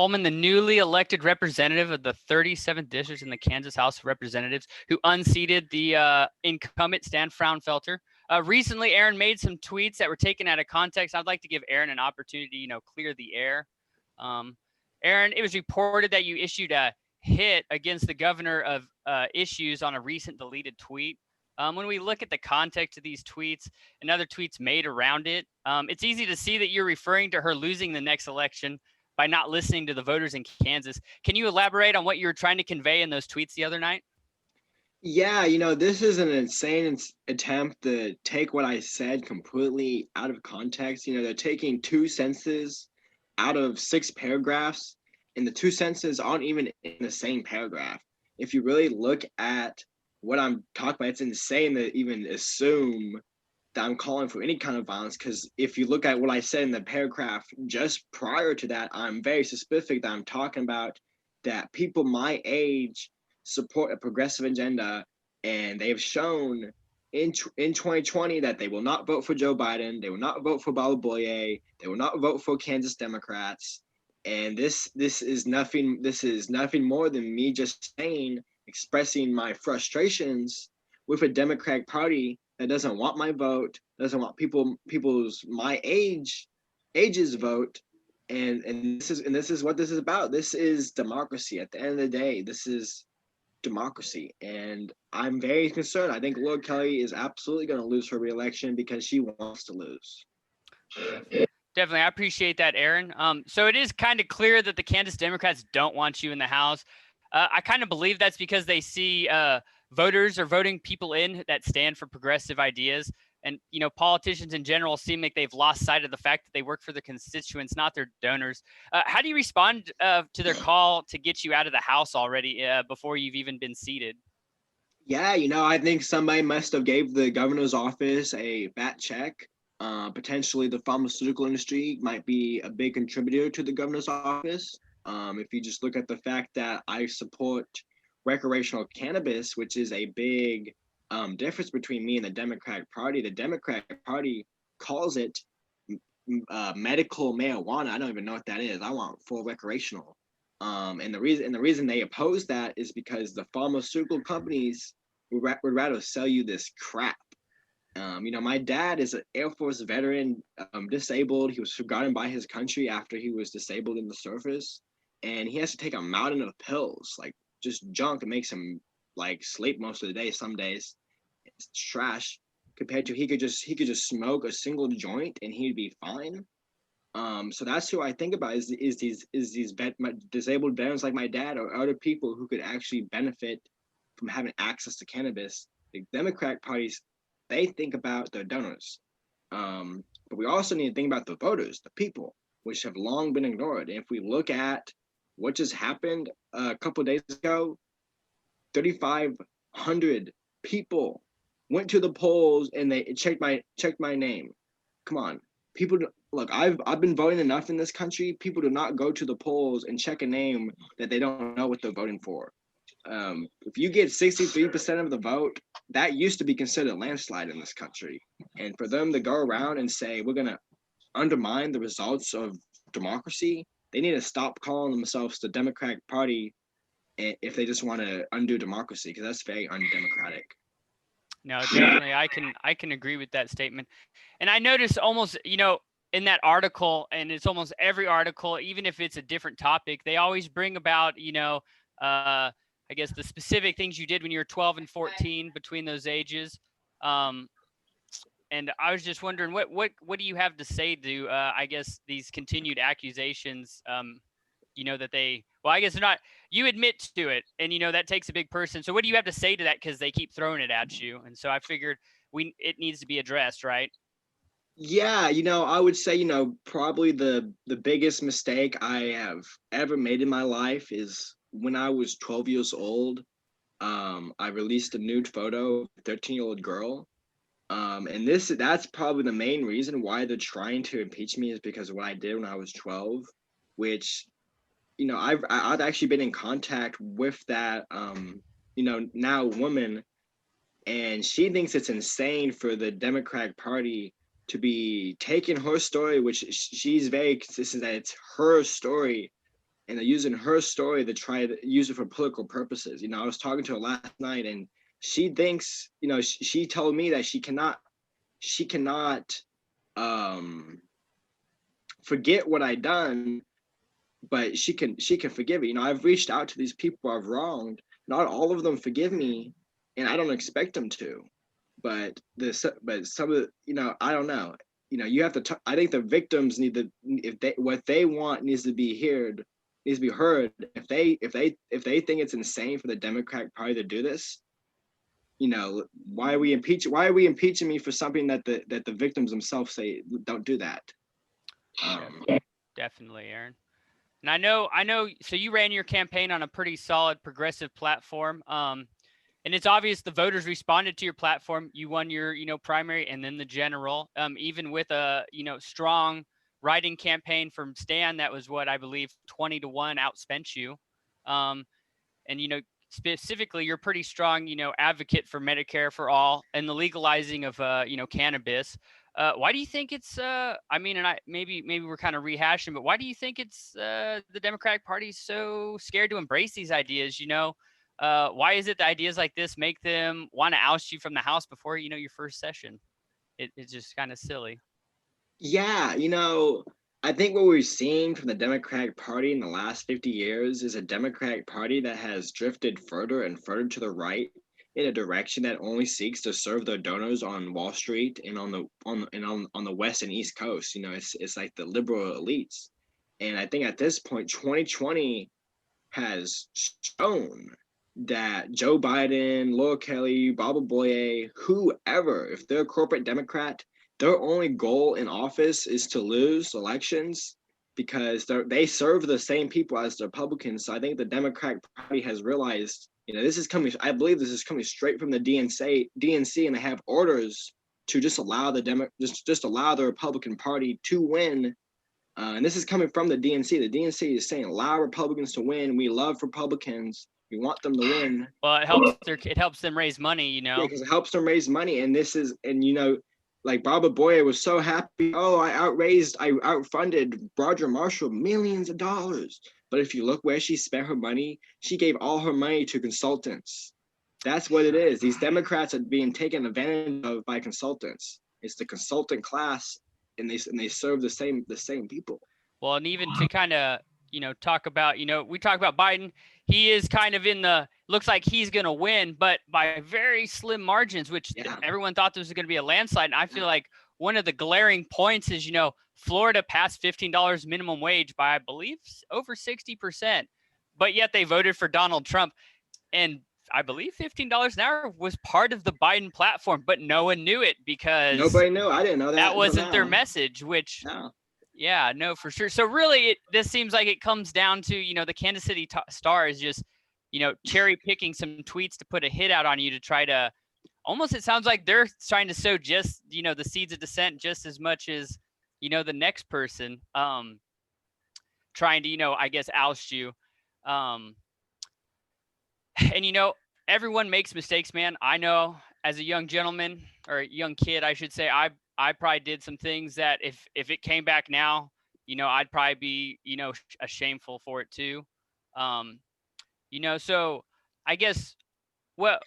Coleman, the newly elected representative of the 37th district in the Kansas House of Representatives, who unseated the incumbent Stan Fraunfelter. Recently, Aaron made some tweets that were taken out of context. I'd like to give Aaron an opportunity to, clear the air. Aaron, it was reported that you issued a hit against the governor of issues on a recent deleted tweet. When we look at the context of these tweets and other tweets made around it, it's easy to see that you're referring to her losing the next election by not listening to the voters in Kansas. Can you elaborate on what you were trying to convey in those tweets the other night? Yeah, this is an insane attempt to take what I said completely out of context. They're taking two sentences out of 6 paragraphs, and the two sentences aren't even in the same paragraph. If you really look at what I'm talking about, it's insane to even assume that I'm calling for any kind of violence, because if you look at what I said in the paragraph just prior to that, I'm very specific that I'm talking about that people my age support a progressive agenda, and they have shown in 2020 that they will not vote for Joe Biden, they will not vote for Bala Boye, they will not vote for Kansas Democrats, and this is nothing more than me just expressing my frustrations with a Democratic Party that doesn't want my vote, doesn't want people's my age's vote, and this is what this is about. This is democracy. At the end of the day, this is democracy, and I'm very concerned. I think Laura Kelly is absolutely going to lose her reelection because she wants to lose. Definitely. I appreciate that, Aaron. So it is kind of clear that the Kansas Democrats don't want you in the House. I kind of believe that's because they see voters are voting people in that stand for progressive ideas. And, politicians in general seem like they've lost sight of the fact that they work for their constituents, not their donors. How do you respond to their call to get you out of the House already before you've even been seated? Yeah, I think somebody must have gave the governor's office a fat check. Potentially the pharmaceutical industry might be a big contributor to the governor's office. If you just look at the fact that I support recreational cannabis, which is a big difference between me and the Democratic Party. The Democratic Party calls it medical marijuana. I don't even know what that is. I want full recreational. And the reason they oppose that is because the pharmaceutical companies would rather sell you this crap. My dad is an Air Force veteran, disabled. He was forgotten by his country after he was disabled in the service, and he has to take a mountain of pills, like just junk that makes him like sleep most of the day. Some days it's trash compared to he could just smoke a single joint and he'd be fine. So that's who I think about is these disabled veterans like my dad or other people who could actually benefit from having access to cannabis. The Democratic parties, they think about their donors. But we also need to think about the voters, the people, which have long been ignored. And if we look at what just happened a couple of days ago, 3,500 people went to the polls and they checked my name. Come on, people. Look, I've been voting enough in this country. People do not go to the polls and check a name that they don't know what they're voting for. If you get 63% of the vote, that used to be considered a landslide in this country. And for them to go around and say we're gonna undermine the results of democracy, they need to stop calling themselves the Democratic Party if they just want to undo democracy, because that's very undemocratic. No, definitely. I can agree with that statement. And I noticed almost, in that article, and it's almost every article, even if it's a different topic, they always bring about, I guess the specific things you did when you were 12 and 14 between those ages. And I was just wondering, what do you have to say to, I guess, these continued accusations, that they, well, I guess they're not, you admit to it, and, that takes a big person. So what do you have to say to that? Because they keep throwing it at you. And so I figured it needs to be addressed, right? Yeah, I would say, probably the biggest mistake I have ever made in my life is when I was 12 years old. I released a nude photo of a 13-year-old girl. And that's probably the main reason why they're trying to impeach me, is because of what I did when I was 12, which, I've actually been in contact with that, now woman, and she thinks it's insane for the Democratic Party to be taking her story, which she's very consistent that it's her story, and they're using her story to try to use it for political purposes. I was talking to her last night, and she thinks, she told me that she cannot forget what I done, but she can forgive it. I've reached out to these people I've wronged. Not all of them forgive me, and I don't expect them to. But some of the, I don't know. You have to. I think the victims need to, if they what they want needs to be heard. Needs to be heard. If they think it's insane for the Democratic Party to do this, why are we impeaching me for something that the victims themselves say don't do that? Definitely, Aaron. And I know. So you ran your campaign on a pretty solid progressive platform. And it's obvious the voters responded to your platform. You won your, primary and then the general. Even with a, strong writing campaign from Stan, that was what I believe 20-1 outspent you. And specifically, you're pretty strong, advocate for Medicare for all and the legalizing of, cannabis. Why do you think it's? Maybe we're kind of rehashing, but why do you think it's the Democratic Party is so scared to embrace these ideas? Why is it that ideas like this make them want to oust you from the House before your first session? It's just kind of silly. Yeah, I think what we've seen from the Democratic Party in the last 50 years is a Democratic Party that has drifted further and further to the right in a direction that only seeks to serve their donors on Wall Street and on the West and East Coast. It's like the liberal elites. And I think at this point, 2020 has shown that Joe Biden, Laura Kelly, Baba Boye, whoever, if they're a corporate Democrat, their only goal in office is to lose elections because they serve the same people as the Republicans. So I think the Democratic Party has realized, this is coming. I believe this is coming straight from the DNC, and they have orders to just allow just allow the Republican Party to win. And this is coming from the DNC. The DNC is saying allow Republicans to win. We love Republicans. We want them to win. Well, it helps them raise money, Yeah, because it helps them raise money. And like Baba Boye was so happy. Oh, I outfunded Roger Marshall millions of dollars. But if you look where she spent her money, she gave all her money to consultants. That's what it is. These Democrats are being taken advantage of by consultants. It's the consultant class, and they serve the same people. Well, and even to kind of talk about we talk about Biden. He is kind of looks like he's going to win, but by very slim margins, which everyone thought this was going to be a landslide. And I feel like one of the glaring points is, Florida passed $15 minimum wage by, I believe, over 60%, but yet they voted for Donald Trump. And I believe $15 an hour was part of the Biden platform, but no one knew it because nobody knew. I didn't know that. That wasn't their message, which yeah, no, for sure. So really, this seems like it comes down to, the Kansas City Star is just, cherry picking some tweets to put a hit out on you to try to almost, it sounds like they're trying to sow just, the seeds of dissent just as much as, the next person trying to, I guess, oust you. And, everyone makes mistakes, man. I know as a young gentleman or a young kid, I should say, I probably did some things that if it came back now, I'd probably be, shameful for it too. So I guess what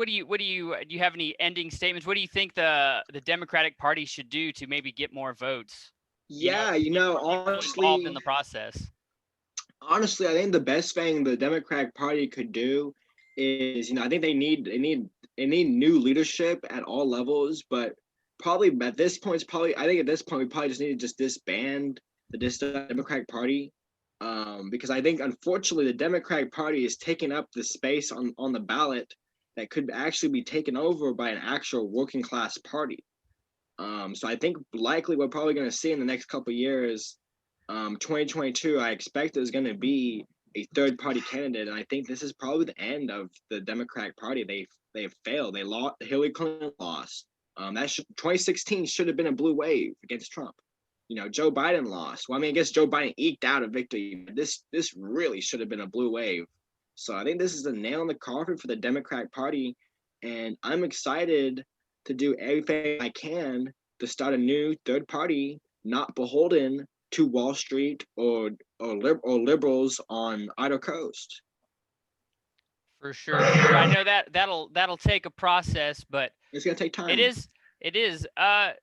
do you have any ending statements? What do you think the Democratic Party should do to maybe get more votes? Yeah, honestly, involved in the process. Honestly, I think the best thing the Democratic Party could do is, I think they need new leadership at all levels, but probably at this point, we probably just need to just disband the Democratic Party, because I think unfortunately the Democratic Party is taking up the space on the ballot that could actually be taken over by an actual working class party. So I think likely we're probably going to see in the next couple of years, 2022, I expect there's going to be a third party candidate, and I think this is probably the end of the Democratic Party. They've failed. They lost. Hillary Clinton lost. 2016 should have been a blue wave against Trump. Joe Biden lost. Well, I guess Joe Biden eked out a victory. This really should have been a blue wave. So I think this is a nail in the coffin for the Democratic Party, and I'm excited to do everything I can to start a new third party, not beholden to Wall Street or liberals on either coast. For sure. I know that'll take a process, but It's gonna take time. it is. But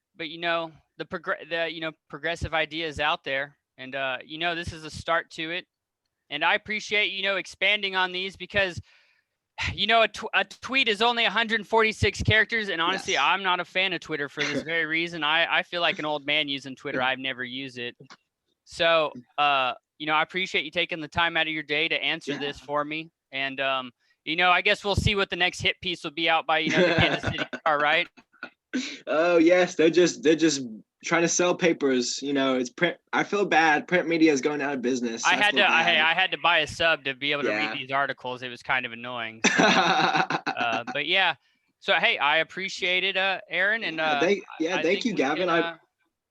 the progressive idea is out there, and this is a start to it. And I appreciate expanding on these because a tweet is only 146 characters, and honestly, Yes. I'm not a fan of Twitter for this very reason. I feel like an old man using Twitter. I've never used it. So, I appreciate you taking the time out of your day to answer this for me. And, I guess we'll see what the next hit piece will be out by, the Kansas City car, right? Oh yes, they're just trying to sell papers. It's print. I feel bad. Print media is going out of business. I had to buy a sub to be able to read these articles. It was kind of annoying. So, but yeah. So hey, I appreciate it, Aaron. And thank you, Gavin. I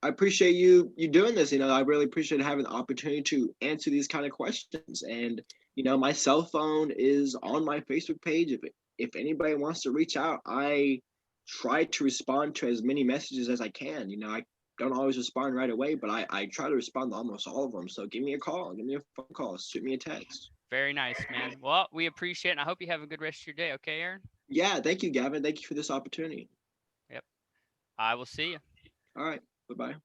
appreciate you doing this. I really appreciate having the opportunity to answer these kind of questions. And my cell phone is on my Facebook page. If anybody wants to reach out, I try to respond to as many messages as I can. I don't always respond right away, but I try to respond to almost all of them. So give me a call, give me a phone call, shoot me a text. Very nice, man. Well, we appreciate it, and I hope you have a good rest of your day. Okay, Aaron? Yeah, thank you, Gavin. Thank you for this opportunity. Yep. I will see you. All right. Bye-bye.